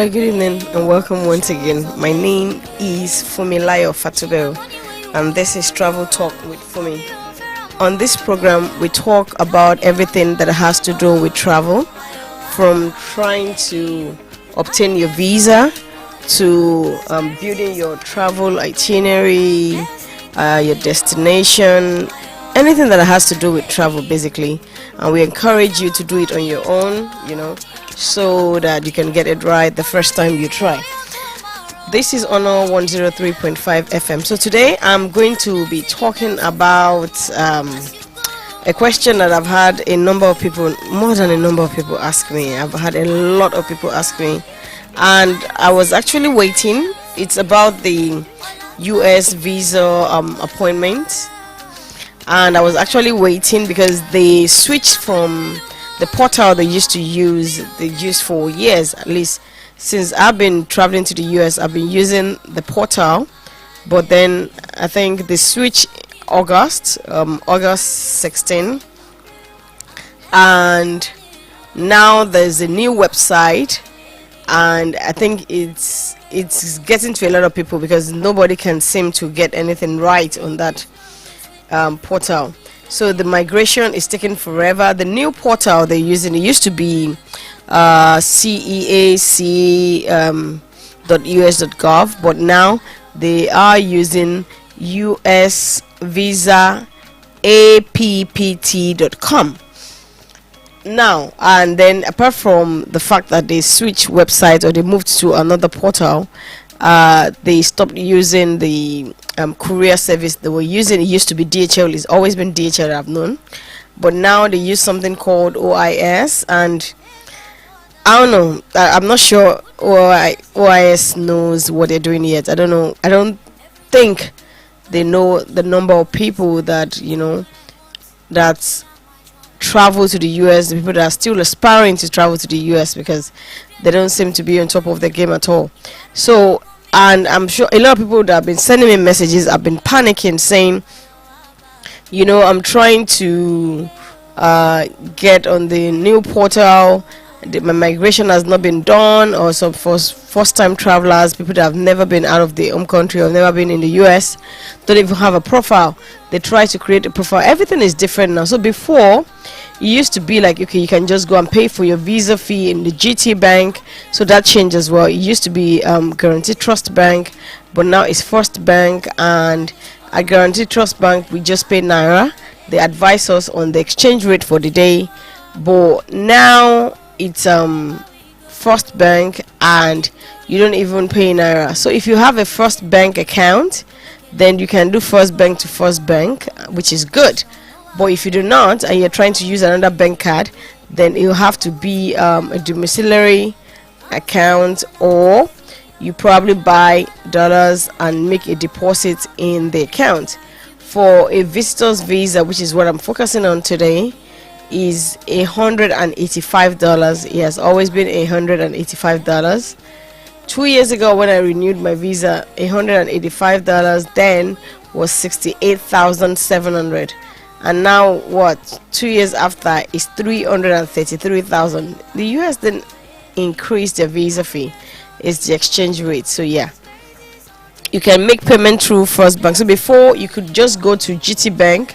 Hello, good evening, and welcome once again. My name is Fumilayo Fatubeo, and this is Travel Talk with Fumi. On this program, we talk about everything that has to do with travel, from trying to obtain your visa to building your travel itinerary, your destination, anything that has to do with travel, basically. And we encourage you to do it on your own, so that you can get it right the first time you try. This is on our 103.5 FM. So today I'm going to be talking about a question that I've had more than a number of people ask me. I've had a lot of people ask me, and I was actually waiting. It's about the US visa appointment, and I was actually waiting because they switched from the portal they used for years, at least since I've been traveling to the US. I've been using the portal, but then I think they switched August 16, and now there's a new website, and I think it's getting to a lot of people because nobody can seem to get anything right on that portal. So the migration is taking forever. The new portal they're using, it used to be ceac.us.gov, but now they are using usvisaappt.com now. And then apart from the fact that they switched website or they moved to another portal, they stopped using the courier service they were using. It used to be DHL. It's always been DHL I've known, but now they use something called OIS, and I don't know. I'm not sure OIS knows what they're doing yet. I don't know. I don't think they know the number of people that that travel to the US, the people that are still aspiring to travel to the US, because they don't seem to be on top of the game at all. So, and I'm sure a lot of people that have been sending me messages have been panicking, saying, I'm trying to get on the new portal. My migration has not been done, or some first-time travelers, people that have never been out of the home country or never been in the US, don't even have a profile. They try to create a profile. Everything is different now. So before, it used to be like, okay, you can just go and pay for your visa fee in the GT Bank. So that changed as well. It used to be Guaranteed Trust Bank, but now it's First Bank. And at Guaranteed Trust Bank, we just pay Naira. They advise us on the exchange rate for the day, but now it's First Bank, and you don't even pay Naira. So if you have a First Bank account, then you can do First Bank to First Bank, which is good. But if you do not, and you're trying to use another bank card, then it will have to be a domiciliary account, or you probably buy dollars and make a deposit in the account. For a visitor's visa, which is what I'm focusing on today, is $185. It has always been $185. 2 years ago when I renewed my visa, $185 then was $68,700, and now 2 years after is $333,000. The US didn't increase their visa fee, it's the exchange rate. So yeah, you can make payment through First Bank. So before, you could just go to GT Bank,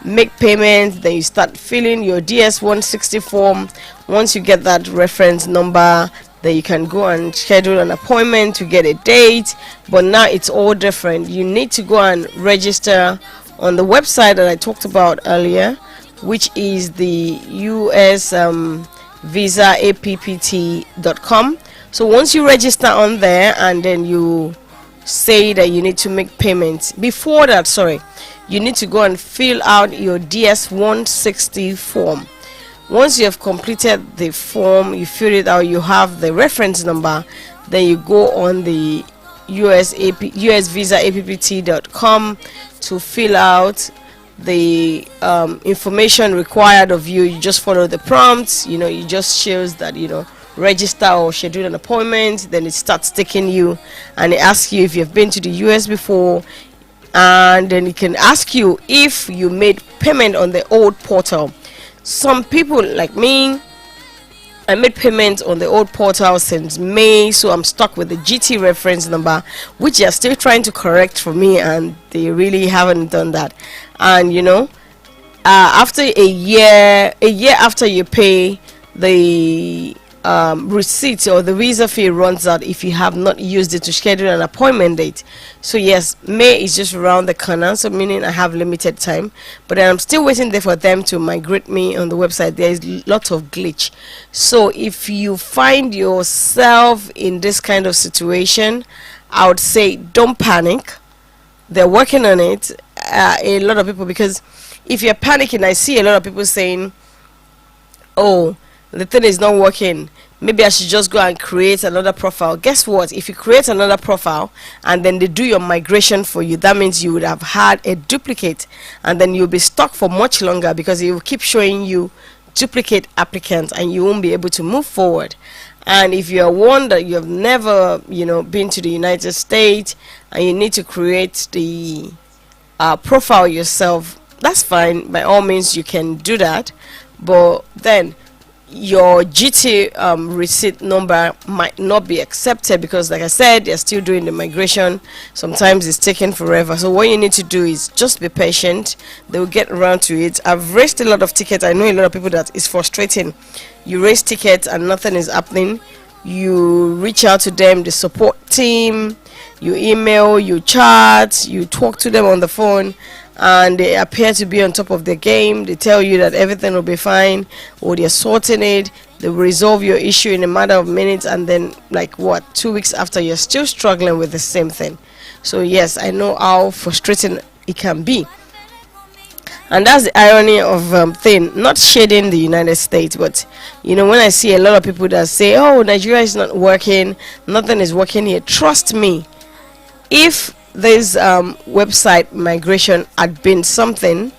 make payments, then you start filling your DS-160 form. Once you get that reference number, then you can go and schedule an appointment to get a date. But now it's all different. You need to go and register on the website that I talked about earlier, which is the usvisaappt.com. So once you register on there, and then you say that you need to make payments, before that, you need to go and fill out your DS-160 form. Once you have completed the form, you fill it out, you have the reference number, then you go on the usvisaappt.com to fill out the information required of you. You just follow the prompts, it just shows that register or schedule an appointment. Then it starts taking you, and it asks you if you've been to the US before, and then it can ask you if you made payment on the old portal. Some people like me, I made payments on the old portal since May, so I'm stuck with the GT reference number, which they are still trying to correct for me, and they really haven't done that. And after a year after you pay, the receipt or the visa fee runs out if you have not used it to schedule an appointment date. So yes, May is just around the corner, so meaning I have limited time, but I'm still waiting there for them to migrate me on the website. There is lots of glitch. So if you find yourself in this kind of situation, I would say don't panic. They're working on it, a lot of people, because if you're panicking, I see a lot of people saying, oh, the thing is not working, maybe I should just go and create another profile. Guess what? If you create another profile and then they do your migration for you, that means you would have had a duplicate, and then you'll be stuck for much longer because it will keep showing you duplicate applicants and you won't be able to move forward. And if you're one that you have never been to the United States and you need to create the profile yourself, that's fine. By all means you can do that, but then your GT receipt number might not be accepted because, like I said, they're still doing the migration. Sometimes it's taking forever. So what you need to do is just be patient. They will get around to it. I've raised a lot of tickets. I know a lot of people that it's frustrating. You raise tickets and nothing is happening. You reach out to them, the support team, you email, you chat, you talk to them on the phone, and they appear to be on top of the game. They tell you that everything will be fine, or they're sorting it. They will resolve your issue in a matter of minutes, and then 2 weeks after, you're still struggling with the same thing. So yes, I know how frustrating it can be, and that's the irony of thing. Not shading the United States, but when I see a lot of people that say, oh, Nigeria is not working, nothing is working here, trust me, if this website migration had been something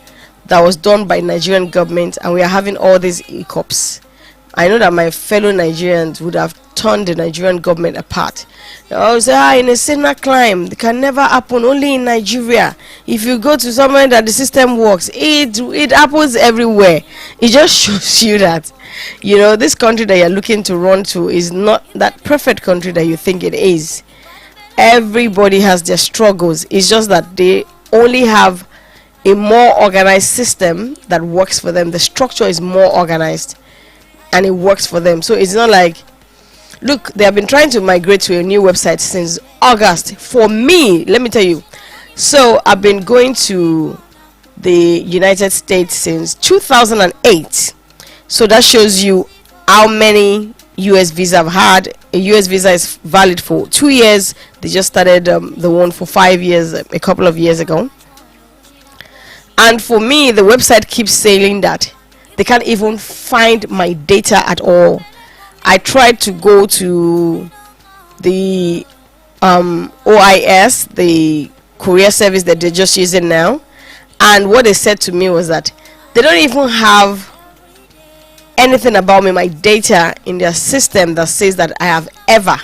that was done by Nigerian government and we are having all these hiccups, I know that my fellow Nigerians would have torn the Nigerian government apart. I would say, in a sinner climb, it can never happen, only in Nigeria. If you go to somewhere that the system works, it happens everywhere. It just shows you that this country that you're looking to run to is not that perfect country that you think it is. Everybody has their struggles. It's just that they only have a more organized system that works for them. The structure is more organized and it works for them. So it's not like, look, they have been trying to migrate to a new website since August. For me, let me tell you, so I've been going to the United States since 2008. So that shows you how many US visa I've had. A US visa is valid for 2 years. They just started the one for 5 years a couple of years ago. And for me, the website keeps saying that they can't even find my data at all. I tried to go to the OIS, the courier service that they're just using now, and what they said to me was that they don't even have anything about me, my data, in their system that says that I have ever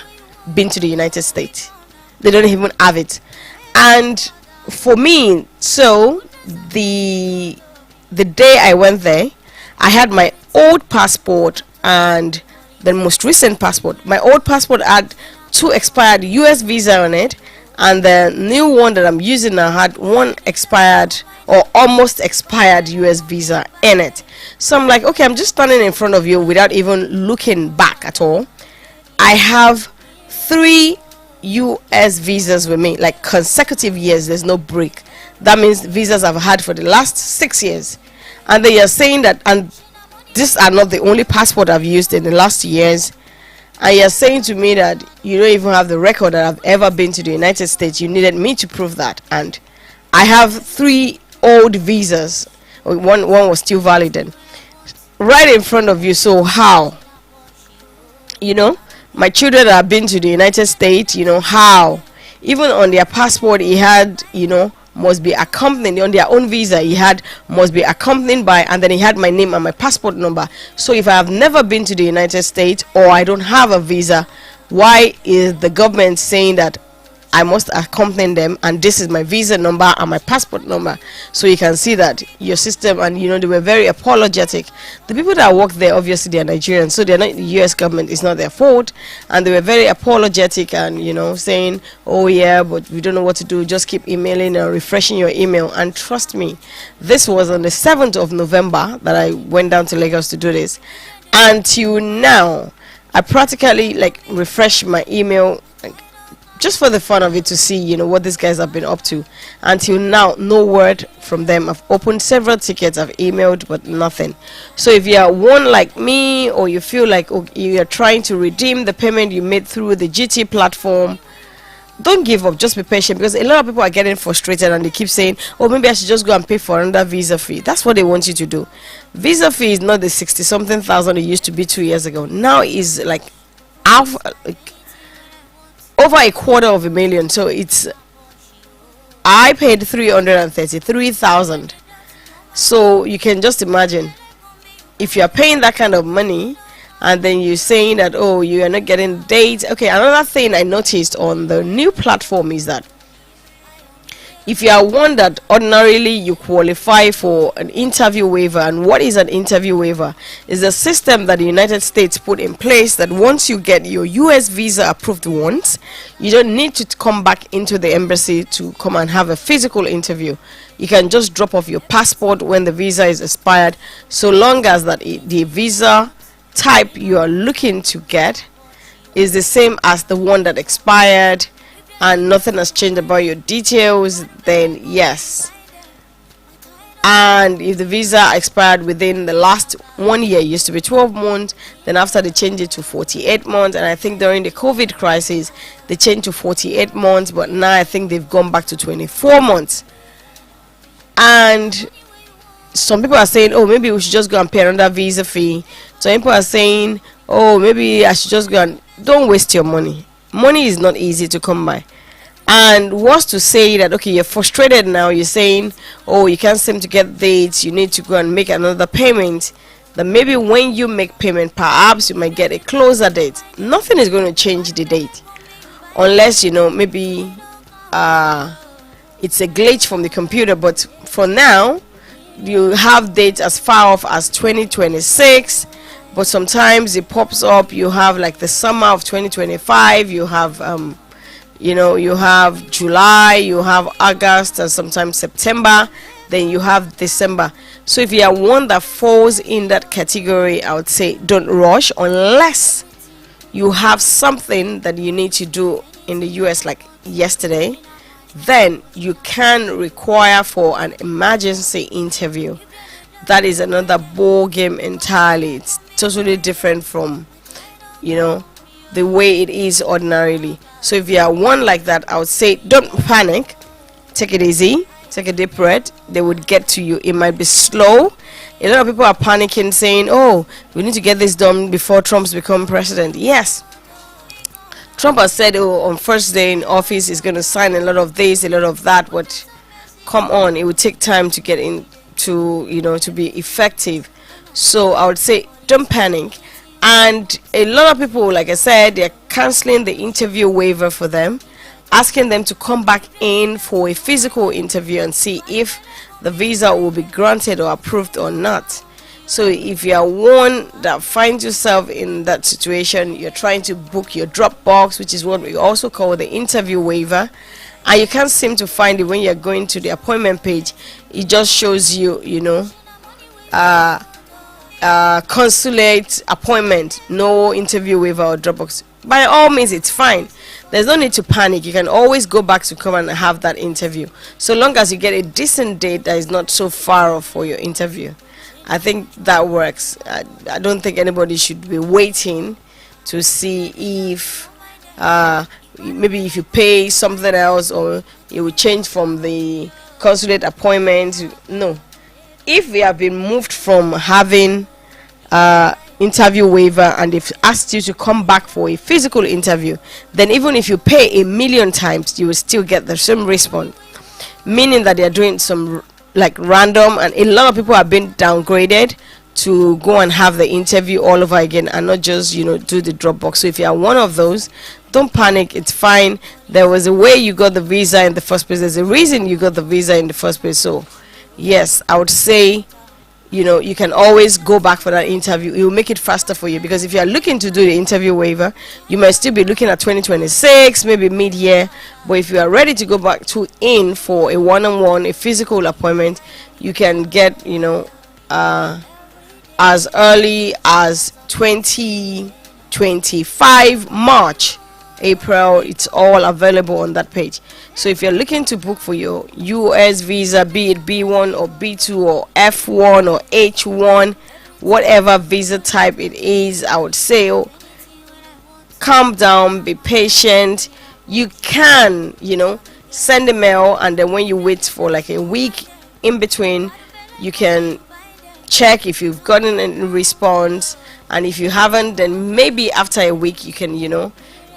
been to the United States. They don't even have it. And for me, so the day I went there, I had my old passport and the most recent passport. My old passport had 2 expired US visa on it, and the new one that I'm using now had 1 expired or almost expired US visa in it. So I'm like, okay, I'm just standing in front of you without even looking back at all. I have 3 US visas with me, like consecutive years, there's no break. That means visas I've had for the last 6 years. And they are saying that, and these are not the only passport I've used in the last years. And you're saying to me that you don't even have the record that I've ever been to the United States. You needed me to prove that. And I have 3 old visas. One was still valid then, right in front of you. So how? My children have been to the United States. How? Even on their passport, he had, must be accompanied. On their own visa, he had must be accompanied by, and then he had my name and my passport number. So if I have never been to the United States or I don't have a visa, why is the government saying that I must accompany them, and this is my visa number and my passport number, so you can see that your system. And they were very apologetic. The people that work there, obviously they are Nigerians, so they're not the US government, it's not their fault, and they were very apologetic, and saying, oh yeah, but we don't know what to do, just keep emailing or refreshing your email. And trust me, this was on the 7th of November that I went down to Lagos to do this. Until now, I practically refresh my email just for the fun of it, to see what these guys have been up to. Until now, no word from them. I've opened several tickets, I've emailed, but nothing. So if you are one like me, or you feel like you are trying to redeem the payment you made through the GT platform, don't give up, just be patient, because a lot of people are getting frustrated and they keep saying, oh, maybe I should just go and pay for another visa fee. That's what they want you to do. Visa fee is not the 60 something thousand it used to be 2 years ago. Now is half, over $250,000. So I paid 333,000. So you can just imagine, if you are paying that kind of money, and then you're saying that, oh, you are not getting dates. Okay, another thing I noticed on the new platform is that if you are one that ordinarily you qualify for an interview waiver. And what is an interview waiver? Is a system that the United States put in place that once you get your US visa approved once, you don't need to come back into the embassy to come and have a physical interview. You can just drop off your passport when the visa is expired, so long as that the visa type you are looking to get is the same as the one that expired, and nothing has changed about your details, then yes. And if the visa expired within the last 1 year, it used to be 12 months, then after they changed it to 48 months, and I think during the COVID crisis they changed to 48 months, but now I think they've gone back to 24 months. And some people are saying, oh, maybe we should just go and pay another visa fee. Some people are saying, oh, maybe I should just go and... Don't waste your money. Money is not easy to come by. And what's to say that, okay, you're frustrated now, you're saying, oh, you can't seem to get dates, you need to go and make another payment. Then maybe when you make payment, perhaps you might get a closer date. Nothing is going to change the date, unless maybe it's a glitch from the computer. But for now, you have dates as far off as 2026, but sometimes it pops up. You have the summer of 2025, you have you have July, you have August, and sometimes September, then you have December. So if you are one that falls in that category, I would say don't rush, unless you have something that you need to do in the US like yesterday. Then you can require for an emergency interview. That is another ball game entirely. It's totally different from the way it is ordinarily. So if you are one like that, I would say don't panic, take it easy, take a deep breath. They would get to you. It might be slow. A lot of people are panicking, saying, oh, we need to get this done before Trump's become president. Yes, Trump has said, oh, on first day in office he's going to sign a lot of this, a lot of that, but come on, it would take time to get into, to be effective. So I would say don't panic. And a lot of people, like I said, they're canceling the interview waiver for them, asking them to come back in for a physical interview and see if the visa will be granted or approved or not. So if you are one that finds yourself in that situation, you're trying to book your Dropbox, which is what we also call the interview waiver, and you can't seem to find it when you're going to the appointment page, it just shows you, consulate appointment, no interview waiver or Dropbox. By all means, it's fine. There's no need to panic. You can always go back to come and have that interview, so long as you get a decent date that is not so far off for your interview. I think that works. I don't think anybody should be waiting to see if maybe if you pay something else or it will change from the consulate appointment. No. If we have been moved from having interview waiver and they've asked you to come back for a physical interview, then even if you pay 1,000,000 times, you will still get the same response, meaning that they are doing some random, and a lot of people have been downgraded to go and have the interview all over again and not just do the Dropbox. So if you are one of those, don't panic, it's fine. There was a way you got the visa in the first place. There's a reason you got the visa in the first place. So yes, I would say, you can always go back for that interview. It will make it faster for you, because if you are looking to do the interview waiver, you might still be looking at 2026, maybe mid-year. But if you are ready to go back in for a one-on-one, a physical appointment, you can get, as early as 2025 March, April. It's all available on that page. So if you're looking to book for your US visa, be it B1 or B2 or F1 or H1, whatever visa type it is, I would say, calm down, be patient. You can, send a mail, and then when you wait for like a week in between, you can check if you've gotten a response. And if you haven't, then maybe after a week you can,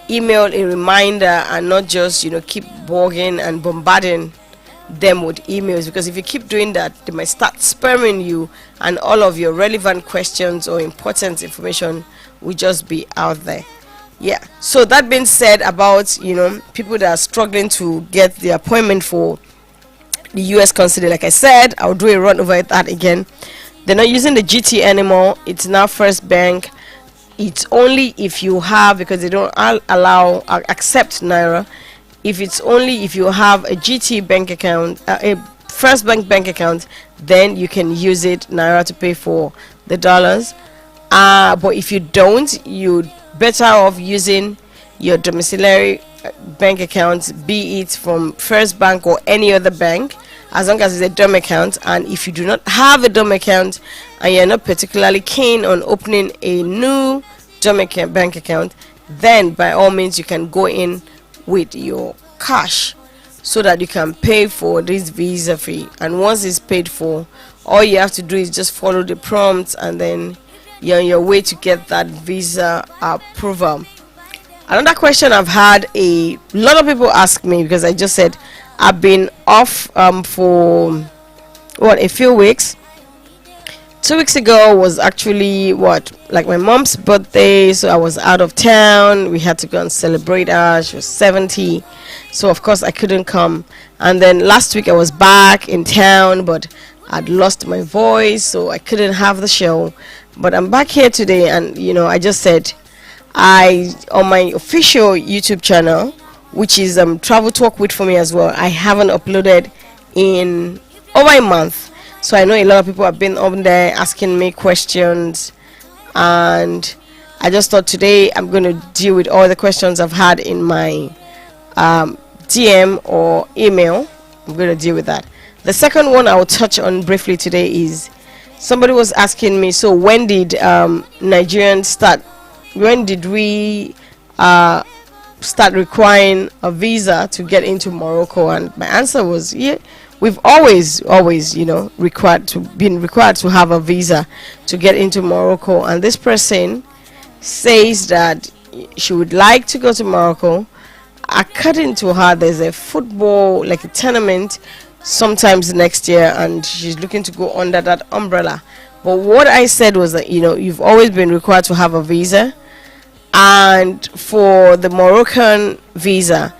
email a reminder, and not just keep bugging and bombarding them with emails, because if you keep doing that, they might start spamming you, and all of your relevant questions or important information will just be out there. Yeah, so that being said, about people that are struggling to get the appointment for the US consulate, like I said, I'll do a run over that again. They're not using the GT anymore. It's now First Bank. It's only if you have, because they don't accept Naira. It's only if you have a GT bank account, a First bank account, then you can use it, Naira, to pay for the dollars. But if you don't, you're better off using your domiciliary bank account, be it from First Bank or any other bank, as long as it's a DOM account. And if you do not have a DOM account, and you're not particularly keen on opening a new DOM bank account, then by all means you can go in with your cash, so that you can pay for this visa fee. And once it's paid for, all you have to do is just follow the prompts, and then you're on your way to get that visa approval. Another question I've had a lot of people ask me, because I just said I've been off for a few weeks. 2 weeks ago was actually like my mom's birthday, so I was out of town. We had to go and celebrate her. She was 70, so of course I couldn't come. And then last week I was back in town, but I'd lost my voice, so I couldn't have the show. But I'm back here today, and I just said, on my official YouTube channel, which is Travel Talk with for me as well, I haven't uploaded in over a month. So I know a lot of people have been on there asking me questions, and I just thought today I'm going to deal with all the questions I've had in my DM or email. I'm going to deal with that. The second one I will touch on briefly today is, somebody was asking me, so when did Nigerians start? When did we start requiring a visa to get into Morocco? And my answer was, yeah, we've always been required to have a visa to get into Morocco. And this person says that she would like to go to Morocco. According to her, there's a football, like a tournament, sometimes next year, and she's looking to go under that umbrella. But what I said was that you've always been required to have a visa, and for the Moroccan visa,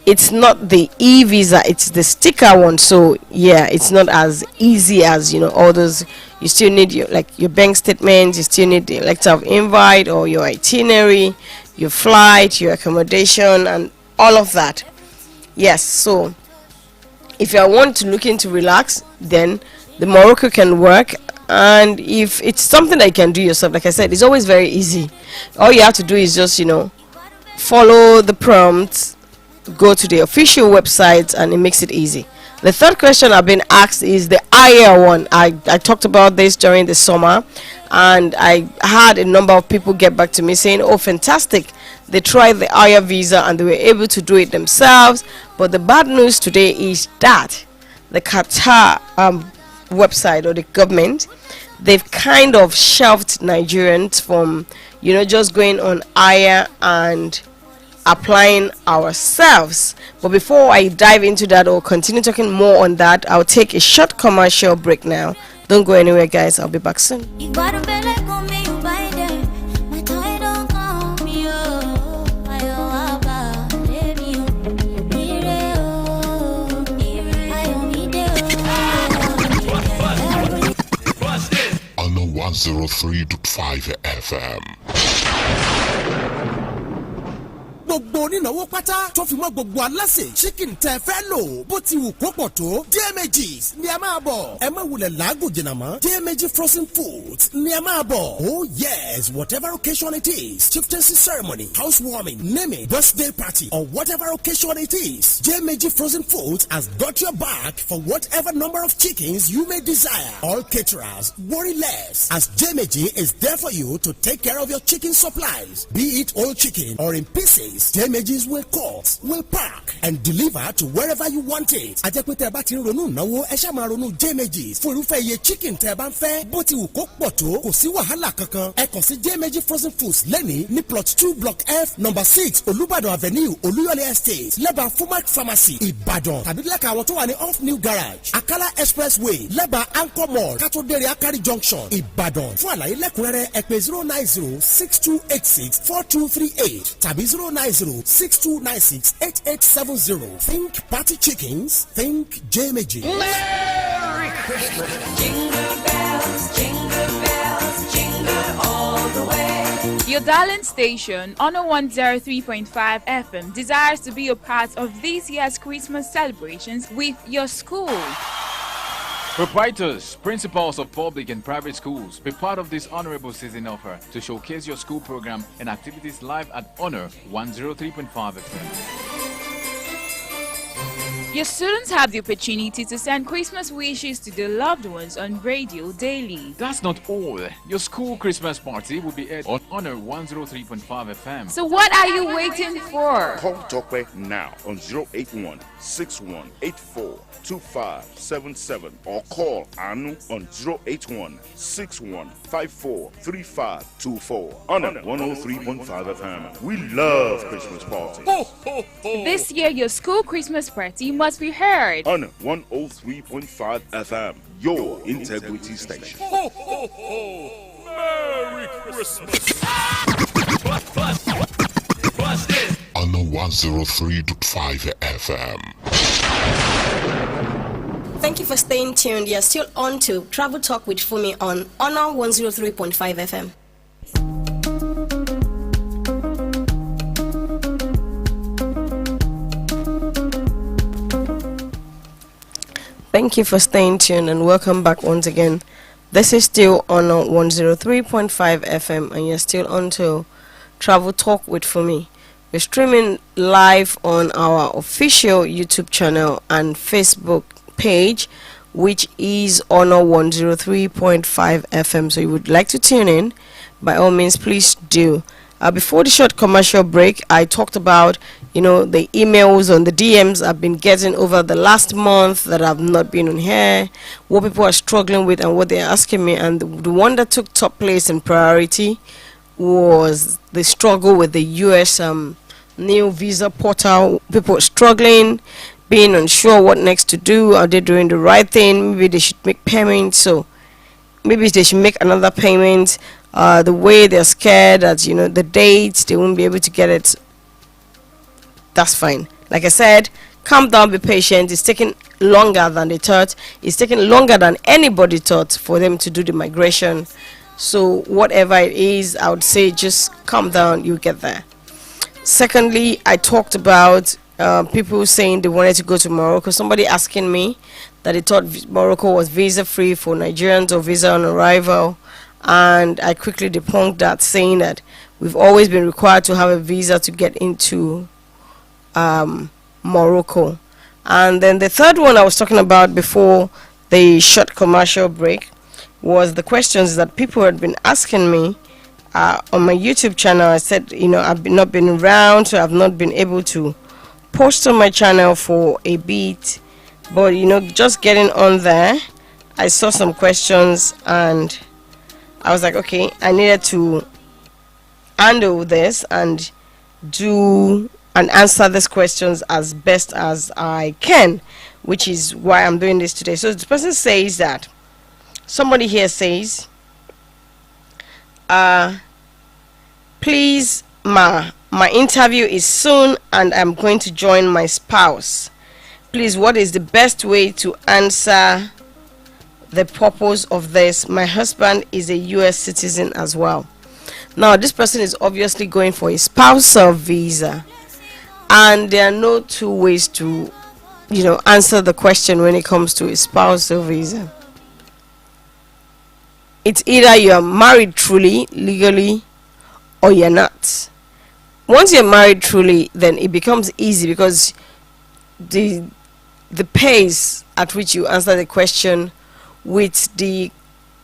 it's not the e-visa, it's the sticker one. So yeah, it's not as easy as all those. You still need your bank statement, you still need the letter of invite, or your itinerary, your flight, your accommodation, and all of that. Yes, so if you want to look into relax, then the Morocco can work. And if it's something that you can do yourself, like I said, it's always very easy. All you have to do is just follow the prompts, go to the official website, and it makes it easy. The third question I've been asked is the IR one. I talked about this during the summer, and I had a number of people get back to me saying, oh, fantastic, they tried the IR visa and they were able to do it themselves. But the bad news today is that the Qatar website, or the government, they've kind of shelved Nigerians from just going on IR and applying ourselves. But before I dive into that or continue talking more on that, I'll take a short commercial break now. Don't go anywhere, guys. I'll be back soon. 103.5 FM. gbogbo onínáwó pátá tó fi mọ́ gbogbo aláṣẹ chicken tẹ́ fẹ́ lò bó ti wù kó pọ̀ tó DMGs ni a máa bọ̀ ẹ má wulẹ̀ làágùn jìnnà mọ́ DMG frozen foods ni a máa bọ̀. Oh yes, whatever occasion it is, chieftaincy ceremony, housewarming, naming, birthday party or whatever occasion it is, DMG frozen foods has got your back for whatever number of chickens you may desire. All caterers worry less as DMG is there for you to take care of your chicken supplies, be it whole chicken or in pieces. Damages will cut, will pack, and deliver to wherever you want it. Ajẹ́pẹ́tẹ́ bá ti ń ronú náwó ẹ ṣá máa ronú damages fún irúfẹ́ iye chicken tẹ́ bá ń fẹ́ bó ti wù kó pọ̀ tó kò sí wàhálà kankan. Ẹ kàn sí Damages frozen foods lẹ́ni ní plot 2 block F number 6 Olúbàdàn avenue Olúyọ̀lé estate lẹ́bàá Fumac pharmacy Ìbàdàn tàbí lẹ́ka àwọn tó wà ní off new garage Akala expressway lẹ́bàá Anchor mall kátó-déré Akari junction Ìbàdàn. Fún àlàyé lẹ́kùnrẹ́rẹ́ ẹ pè 09062864238 tàbí 09062968870. Think party chickens, think JMG. Merry Christmas. Jingle bells, jingle all the way. Your darling station, Honor 103.5 FM, desires to be a part of this year's Christmas celebrations with your school. Proprietors, principals of public and private schools, be part of this honorable season offer to showcase your school program and activities live at Honor 103.5 FM. Your students have the opportunity to send Christmas wishes to their loved ones on radio daily. That's not all. Your school Christmas party will be held on Honor 103.5 FM. So what are you waiting for? Call Tokwe now on 081 6184 2577 or call Anu on 081 6154 3524. Honor 103.5 FM. We love Christmas parties. Ho, ho, ho. This year, your school Christmas party must be heard. Honor 103.5 FM. Your integrity station. Ho, ho, ho. Merry Christmas. On the 103.5 FM. Thank you for staying tuned. You're still on to Travel Talk with Fumi on Honor 103.5 FM. Thank you for staying tuned and welcome back once again. This is still Honor 103.5 FM and you're still on to Travel Talk with Fumi. We're streaming live on our official YouTube channel and Facebook page, which is Honor 103.5 FM. So you would like to tune in, by all means please do. Before the short commercial break, I talked about the emails and the DMs I've been getting over the last month that I've not been on here, what people are struggling with and what they're asking me. And the one that took top place in priority was the struggle with the US new visa portal. People are struggling, being unsure what next to do. Are they doing the right thing? Maybe they should make payments. So maybe they should make another payment. The way they're scared that the dates they won't be able to get it. That's fine. Like I said, calm down, be patient. It's taking longer than they thought. It's taking longer than anybody thought for them to do the migration. So whatever it is, I would say just calm down, you get there. Secondly, I talked about people saying they wanted to go to Morocco. Somebody asking me that they thought Morocco was visa free for Nigerians or visa on arrival, and I quickly debunked that, saying that we've always been required to have a visa to get into Morocco. And then the third one I was talking about before the short commercial break was the questions that people had been asking me on my YouTube channel. I said, I've not been around, so I've not been able to post on my channel for a bit, but just getting on there, I saw some questions and I was like, okay, I needed to handle this and do and answer these questions as best as I can, which is why I'm doing this today. So the person says that somebody here says, please ma, my interview is soon and I'm going to join my spouse. Please, what is the best way to answer the purpose of this? My husband is a US citizen as well. Now this person is obviously going for a spousal visa, and there are no two ways to answer the question when it comes to a spousal visa. It's either you are married truly, legally, or you're not. Once you're married truly, then it becomes easy, because the pace at which you answer the question, with the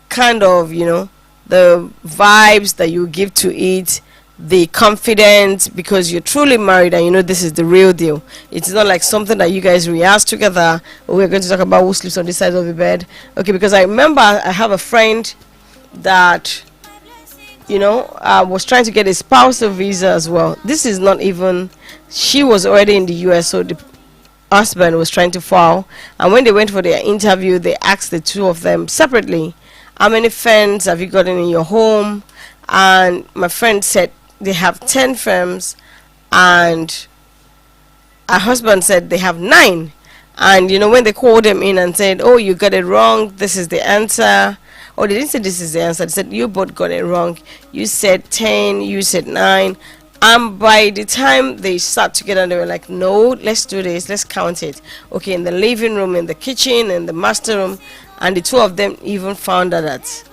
kind of the vibes that you give to it, the confidence, because you're truly married and this is the real deal. It's not like something that you guys rehearse together. We're going to talk about who sleeps on this side of the bed. Okay, because I remember I have a friend that was trying to get a spousal visa as well. This is not even, she was already in the US, so the husband was trying to file, and when they went for their interview, they asked the two of them separately, how many firms have you gotten in your home? And my friend said they have 10 firms, and her husband said they have 9. And when they called him in and said, oh, you got it wrong, this is the answer. Oh, they didn't say this is the answer, they said you both got it wrong. You said 10, you said 9. And by the time they sat together, they were like, no, let's do this, let's count it. Okay, in the living room, in the kitchen, in the master room. And the two of them even found out that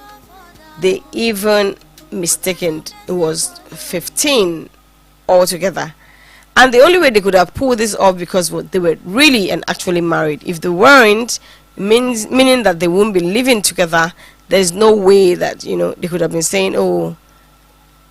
they even mistaken, it was 15 altogether. And the only way they could have pulled this off, because they were really and actually married. If they weren't, meaning that they wouldn't be living together, there's no way that they could have been saying, oh,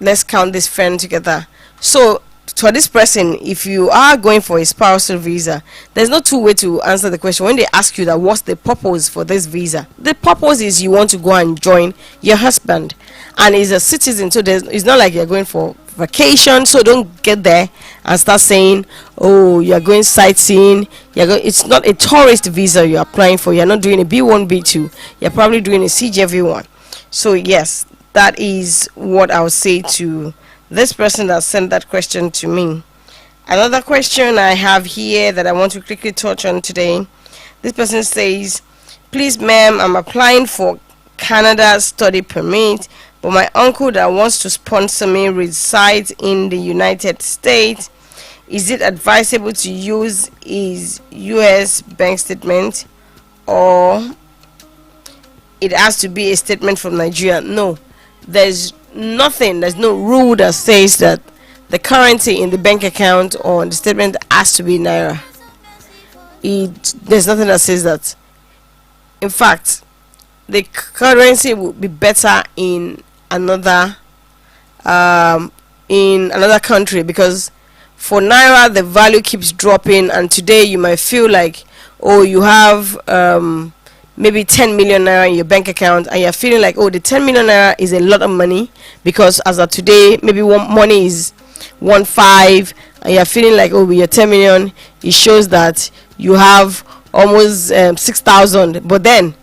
let's count this friend together. So for this person, if you are going for a spousal visa, there's no two way to answer the question. When they ask you that what's the purpose for this visa, the purpose is you want to go and join your husband, and he's a citizen, so it's not like you're going for vacation. So don't get there and start saying, oh, you're going sightseeing, it's not a tourist visa you're applying for. You're not doing a B1, B2, you're probably doing a CJV1. So yes, that is what I would say to this person that sent that question to me. Another question I have here that I want to quickly touch on today. This person says, please ma'am, I'm applying for Canada study permit, but my uncle that wants to sponsor me resides in the United States. Is it advisable to use his US bank statement, or it has to be a statement from Nigeria? No, there's no rule that says that the currency in the bank account or the statement has to be naira. There's nothing that says that. In fact, the currency would be better in another country, because for naira the value keeps dropping, and today you might feel like, oh, you have maybe 10 million naira in your bank account, and you're feeling like, oh, the 10 million naira is a lot of money, because as of today maybe money is 1.5, and you're feeling like, oh, with your 10 million it shows that you have almost 6,000, but then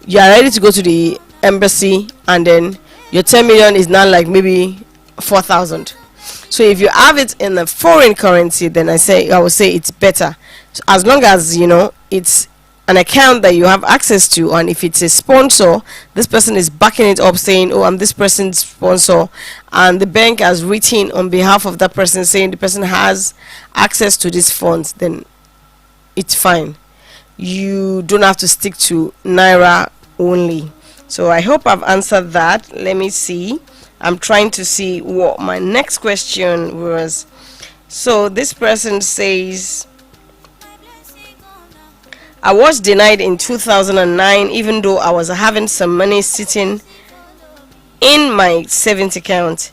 you are ready to go to the embassy, and then your 10 million is now like maybe 4,000. So if you have it in a foreign currency, then I would say it's better, so as long as it's an account that you have access to, and if it's a sponsor, this person is backing it up saying, oh, I'm this person's sponsor, and the bank has written on behalf of that person saying the person has access to these funds, then it's fine. You don't have to stick to naira only. So I hope I've answered that. Let me see, I'm trying to see what my next question was. So this person says, I was denied in 2009 even though I was having some money sitting in my savings account.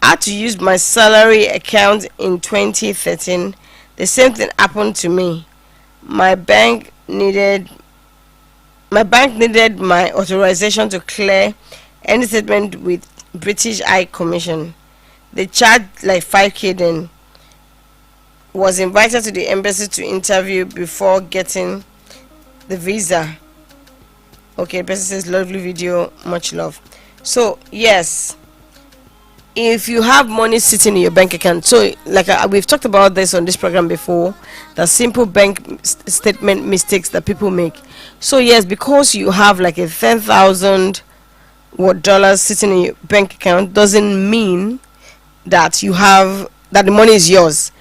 I had to use my salary account in 2013. The same thing happened to me. My bank needed my authorization to clear any statement with British High Commission. They charged like 5k then. Was invited to the embassy to interview before getting the visa. Okay, the person says lovely video, much love. So yes, if you have money sitting in your bank account, so like we've talked about this on this program before, the simple bank statement mistakes that people make. So yes, because you have like a 10,000 dollars sitting in your bank account doesn't mean that you have that the money is yours.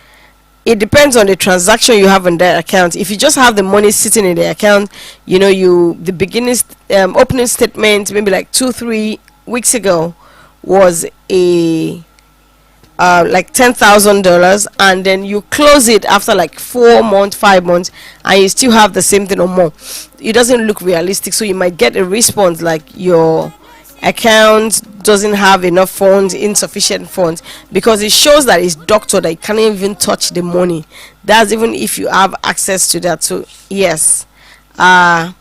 It depends on the transaction you have in that account. If you just have the money sitting in the account, the beginning opening statement maybe like 2-3 weeks ago was a like $10,000, and then you close it after like 4 months, 5 months, and you still have the same thing or more. It doesn't look realistic, so you might get a response like your account doesn't have enough funds, insufficient funds, because it shows that it's doctored, that you can't even touch the money. That's even if you have access to that. So yes, I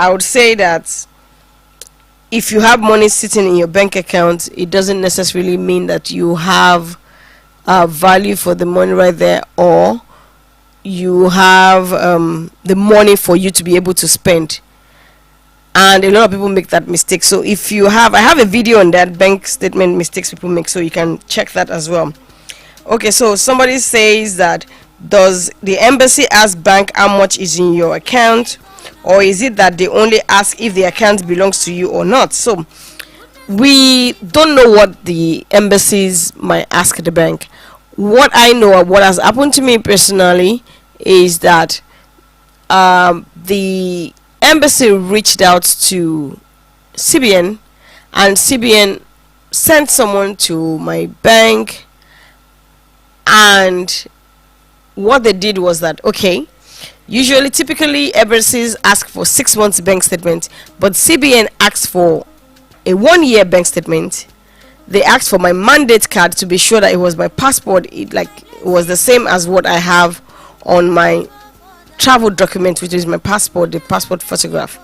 would say that if you have money sitting in your bank account, it doesn't necessarily mean that you have value for the money right there, or you have the money for you to be able to spend. And a lot of people make that mistake. So if you have, I have a video on that bank statement mistakes people make, so you can check that as well. Okay, so somebody says that, does the embassy ask bank how much is in your account, or is it that they only ask if the account belongs to you or not? So we don't know what the embassies might ask the bank. What I know, what has happened to me personally, is that the embassy reached out to CBN, and CBN sent someone to my bank, and what they did was that, okay, usually typically embassies ask for 6 months bank statement, but CBN asked for a 1-year bank statement. They asked for my mandate card to be sure that it was my passport, it was the same as what I have on my travel document, which is my passport, the passport photograph.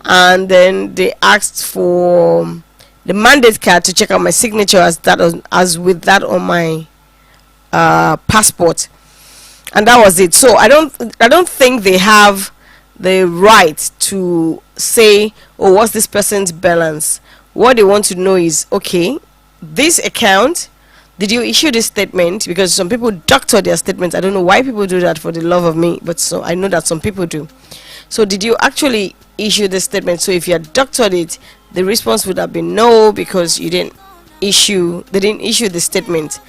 And then they asked for the mandate card to check out my signature as with that on my passport, and that was it. So I don't think they have the right to say, oh, what's this person's balance. What they want to know is, okay, this account, did you issue this statement? Because some people doctor their statements. I don't know why people do that, for the love of me, but so I know that some people do. So did you actually issue this statement? So if you had doctored it, the response would have been no, because they didn't issue the statement.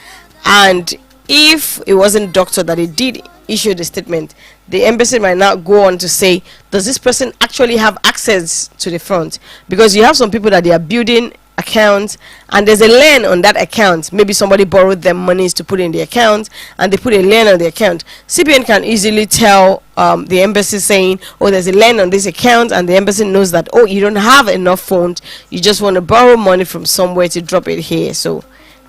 And if it wasn't doctored, that it did issue the statement, the embassy might now go on to say, does this person actually have access to the front? Because you have some people that they are building accounts, and there's a lien on that account. Maybe somebody borrowed them monies to put in the account, and they put a lien on the account. CBN can easily tell the embassy saying, oh, there's a lien on this account, and the embassy knows that, oh, you don't have enough funds, you just want to borrow money from somewhere to drop it here. So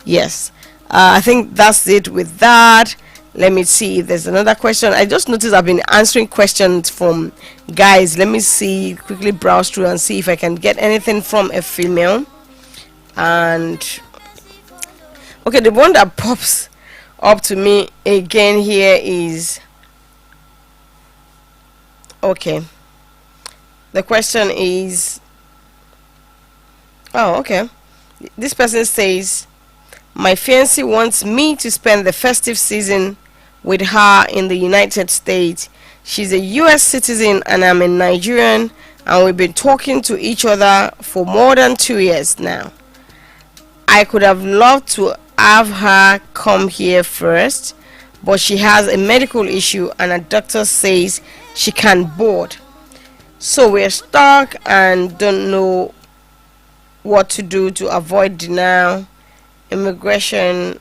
yes, I think that's it with that. Let me see if there's another question. I just noticed I've been answering questions from guys. Let me see, quickly browse through and see if I can get anything from a female. And okay, the one that pops up to me again here is, okay, the question is, oh, okay, this person says, my fiancé wants me to spend the festive season with her in the United States. She's a US citizen and I'm a Nigerian, and we've been talking to each other for more than 2 years now. I could have loved to have her come here first, but she has a medical issue and a doctor says she can't board. So we're stuck and don't know what to do to avoid denial. Immigration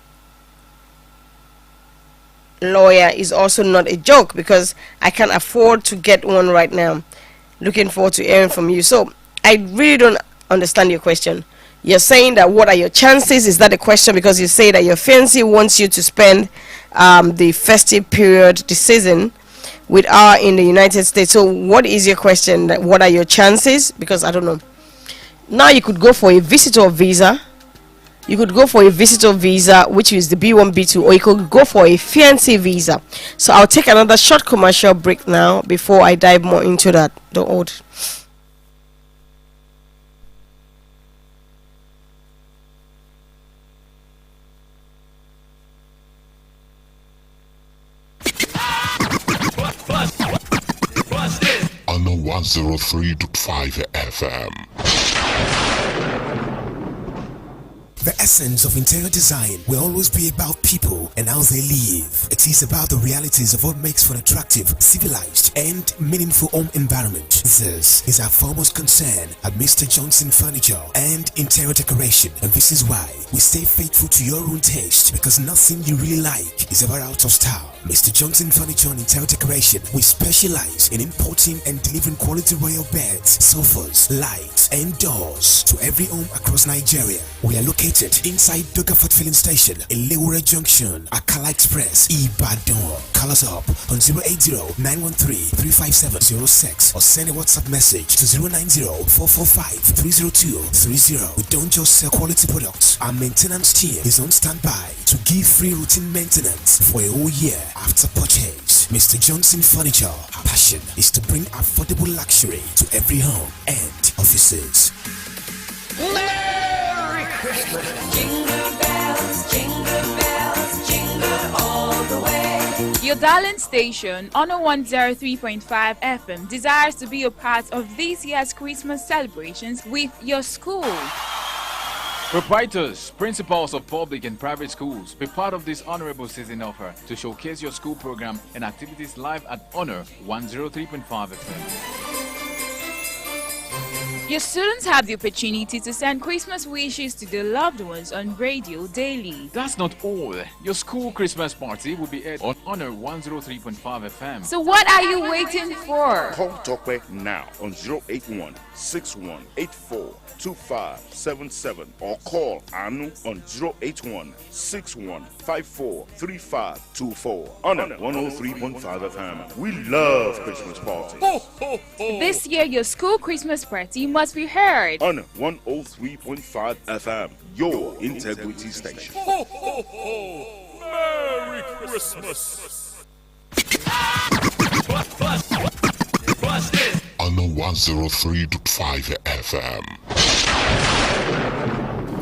lawyer is also not a joke, because I can't afford to get one right now. Looking forward to hearing from you. So I really don't understand your question. You're saying that what are your chances? Is that the question? Because you say that your fiancé wants you to spend the festive period, the season, with her in the United States. So what is your question? What are your chances? Because I don't know. Now you could go for a visitor visa. You could go for a visitor visa, which is the B1, B2, or you could go for a fiancé visa. So I'll take another short commercial break now before I dive more into that. Don't hold. on a 103.5 FM. The essence of interior design will always be about people and how they live. It is about the realities of what makes for an attractive, civilized, and meaningful home environment. This is our foremost concern at Mr. Johnson Furniture and Interior Decoration, and this is why we stay faithful to your own taste, because nothing you really like is ever out of style. Mr. Johnson Furniture and Interior Decoration, we specialize in importing and delivering quality royal beds, sofas, lights, and doors to every home across Nigeria. We are located inside Dogafort Filling Station, Elewure Junction, Akala Express, Ibadan. Call us up on 080-913-35706 or send a WhatsApp message to 090-445-30230. We don't just sell quality products. Our maintenance team is on standby to give free routine maintenance for a whole year after purchase. Mr. Johnson Furniture, our passion is to bring affordable luxury to every home and offices. Merry Christmas. Jingle bells, jingle all the way. Your darling station, Honor 103.5 FM, desires to be a part of this year's Christmas celebrations with your school. Proprietors, principals of public and private schools, be part of this honorable season offer to showcase your school program and activities live at Honor 103.5 FM. Your students have the opportunity to send Christmas wishes to their loved ones on radio daily. That's not all. Your school Christmas party will be held on Honor 103.5 FM. So what are you waiting for? Call Tokwe now on 081-6184-2577 or call Anu on 081-6154-3524. Honor 103.5 FM. We love Christmas parties. This year, your school Christmas party must be heard. Honor 103.5 FM, your integrity station. Merry Christmas! On a 103.5 FM.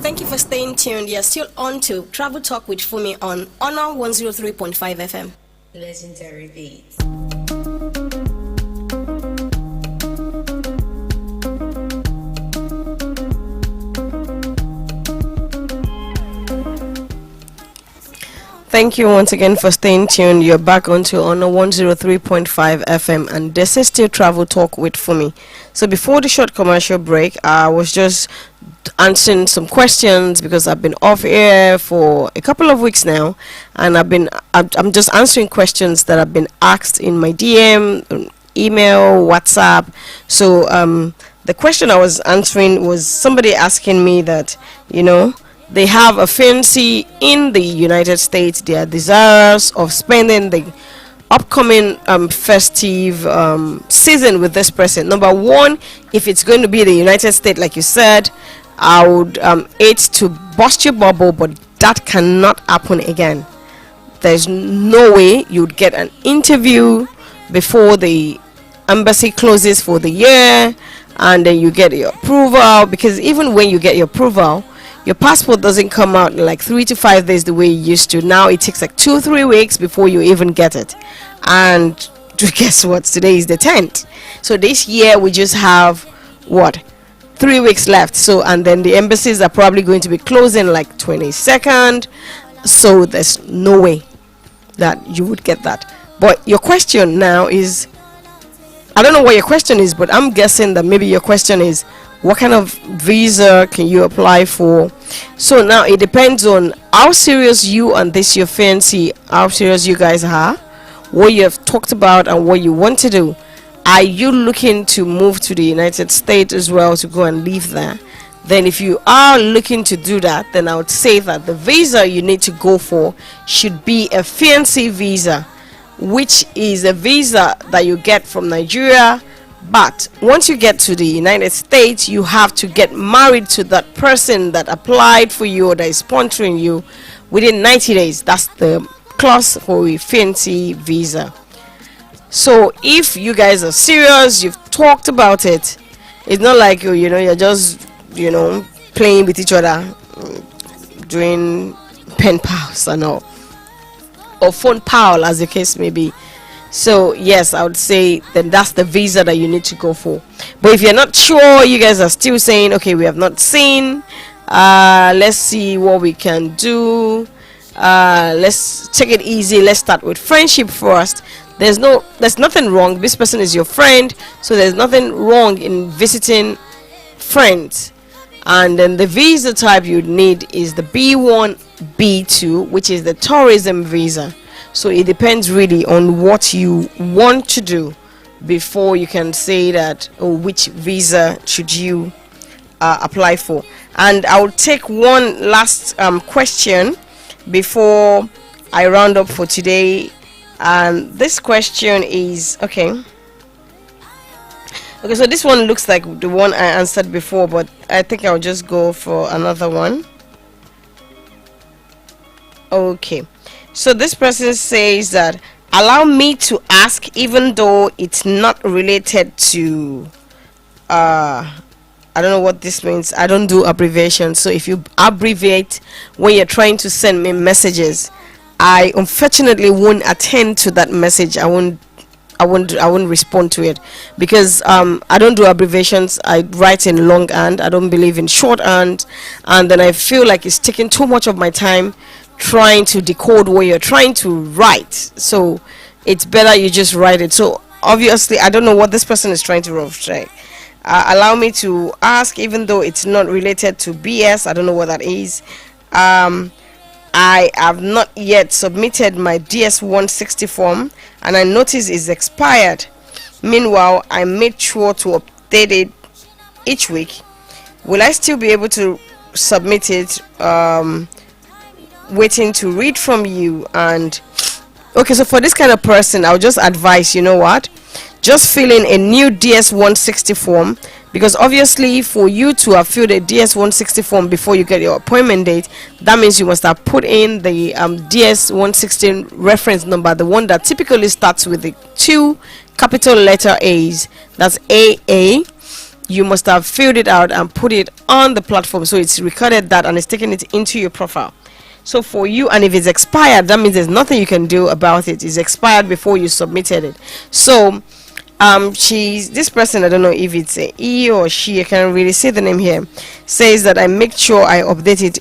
Thank you for staying tuned. You're still on to Travel Talk with Fumi on Honor 103.5 FM. Legendary beats. Thank you once again for staying tuned. You're back onto Honor 103.5 FM, and this is still Travel Talk with Fumi. So before the short commercial break, I was just answering some questions because I've been off air for a couple of weeks now, and I'm just answering questions that have been asked in my DM, email, WhatsApp. So the question I was answering was somebody asking me that, they have a fiancé in the United States. They are desirous of spending the upcoming festive season with this person. Number one, if it's going to be the United States, like you said, I would hate to burst your bubble, but that cannot happen again. There's no way you'd get an interview before the embassy closes for the year, and then you get your approval, because even when you get your approval, your passport doesn't come out in like 3 to 5 days the way it used to. Now it takes like 2-3 weeks before you even get it. And guess what? Today is the 10th. So this year we just have 3 weeks left. So, and then the embassies are probably going to be closing like 22nd. So there's no way that you would get that. But your question now is, I don't know what your question is, but I'm guessing that maybe your question is, what kind of visa can you apply for? So now it depends on how serious you and this your fiancé, how serious you guys are, what you have talked about and what you want to do. Are you looking to move to the United States as well, to go and live there? Then if you are looking to do that, then I would say that the visa you need to go for should be a fiancé visa, which is a visa that you get from Nigeria. But once you get to the United States, you have to get married to that person that applied for you or that is sponsoring you within 90 days. That's the clause for a fiancé visa. So if you guys are serious, you've talked about it, it's not like you're just playing with each other, doing pen pals and all, or phone pal as the case may be. So yes, I would say then that's the visa that you need to go for. But if you're not sure, you guys are still saying, okay, we have not seen, let's see what we can do, let's take it easy, let's start with friendship first. There's nothing wrong, this person is your friend, so there's nothing wrong in visiting friends. And then the visa type you need is the B1 B2, which is the tourism visa. So it depends really on what you want to do before you can say that, oh, which visa should you apply for. And I'll take one last question before I round up for today. And this question is okay, so this one looks like the one I answered before, but I think I'll just go for another one. Okay, so this person says that allow me to ask even though it's not related to I don't know what this means. I don't do abbreviations, so if you abbreviate when you're trying to send me messages, I unfortunately won't attend to that message. I won't respond to it because I don't do abbreviations. I write in longhand. I don't believe in shorthand, and then I feel like it's taking too much of my time trying to decode what you're trying to write. So it's better you just write it. So obviously I don't know what this person is trying to say. Allow me to ask even though it's not related to BS. I don't know what that is. I have not yet submitted my DS-160 form and I notice it's expired. Meanwhile, I made sure to update it each week. Will I still be able to submit it? Waiting to read from you. And okay, so for this kind of person, I'll just advise, you know what? Just fill in a new DS-160 form, because obviously for you to have filled a DS-160 form before you get your appointment date, that means you must have put in the DS-160 reference number, the one that typically starts with the 2 capital letter A's, that's AA. You must have filled it out and put it on the platform, so it's recorded that and it's taking it into your profile. So for you, and if it's expired, that means there's nothing you can do about it. It's expired before you submitted it. So this person, I don't know if it's a he or she, I can't really say the name here, says that I make sure I update it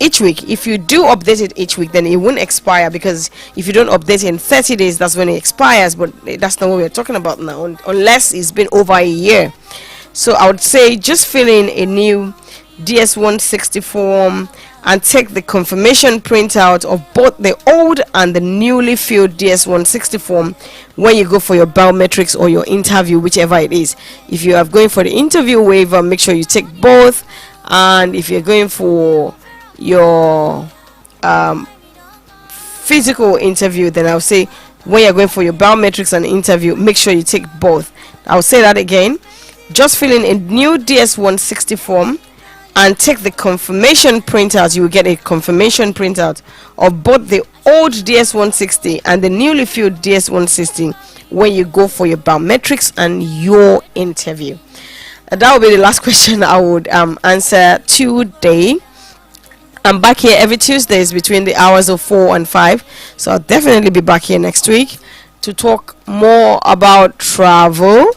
each week. If you do update it each week, then it won't expire, because if you don't update it in 30 days, that's when it expires. But that's not what we're talking about now, unless it's been over a year. So I would say just fill in a new DS-160 form and take the confirmation printout of both the old and the newly filled DS-160 form when you go for your biometrics or your interview, whichever it is. If you are going for the interview waiver, make sure you take both. And if you're going for your physical interview, then I'll say when you're going for your biometrics and interview, make sure you take both. I'll say that again. Just fill in a new DS-160 form and take the confirmation printout. You will get a confirmation printout of both the old DS-160 and the newly filled DS-160 when you go for your biometrics and your interview. That will be the last question I would answer today. I'm back here every Tuesdays between the hours of 4 and 5, so I'll definitely be back here next week to talk more about travel.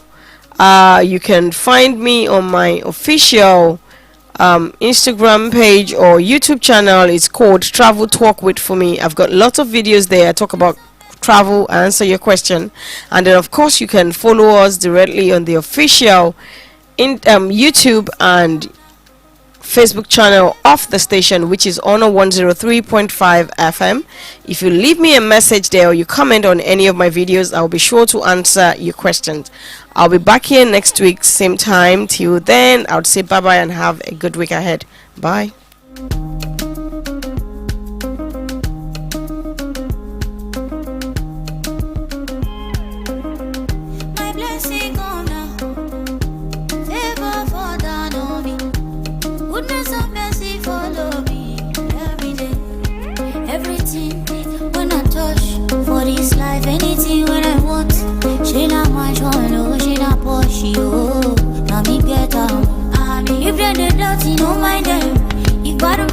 You can find me on my official Instagram page or YouTube channel. It's called Travel Talk With For Me. I've got lots of videos there. I talk about travel, answer your question, and then of course you can follow us directly on the official YouTube and Facebook channel of the station, which is Honor 103.5 FM. If you leave me a message there or you comment on any of my videos, I'll be sure to answer your questions. I'll be back here next week, same time. Till then, I would say bye bye and have a good week ahead. Bye. My blessing on favor for the know me. Goodness and mercy follow me every day. Everything when I touch for this life, anything when I want. She not my oh, she not Porsche, oh. Now me get out. If they're the dirty, no mind them. If I don't